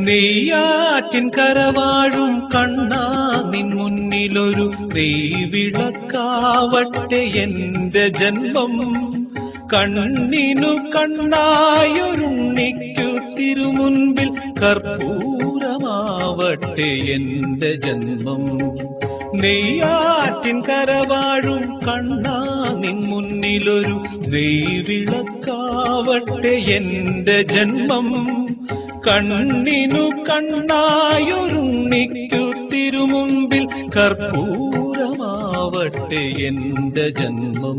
നെയ്യാറ്റിൻ കരവാഴും കണ്ണാ നിൻ മുന്നിലൊരു നെയ്വിളക്കാവട്ടെ എന്റെ ജന്മം. കണ്ണിനു കണ്ണായൊരുണ്ണിക്കു തിരുമുൻപിൽ കർപ്പൂരമാവട്ടെ എന്റെ ജന്മം. നെയ്യാറ്റിൻ കരവാഴും കണ്ണാ നിൻ മുന്നിലൊരു നെയ്വിളക്കാവട്ടെ എന്റെ ജന്മം. കണ്ണിനു കണ്ണായൊരുണ്ണിക്കു തിരുമുൻപിൽ കർപ്പൂരമാവട്ടെ എന്റെ ജന്മം.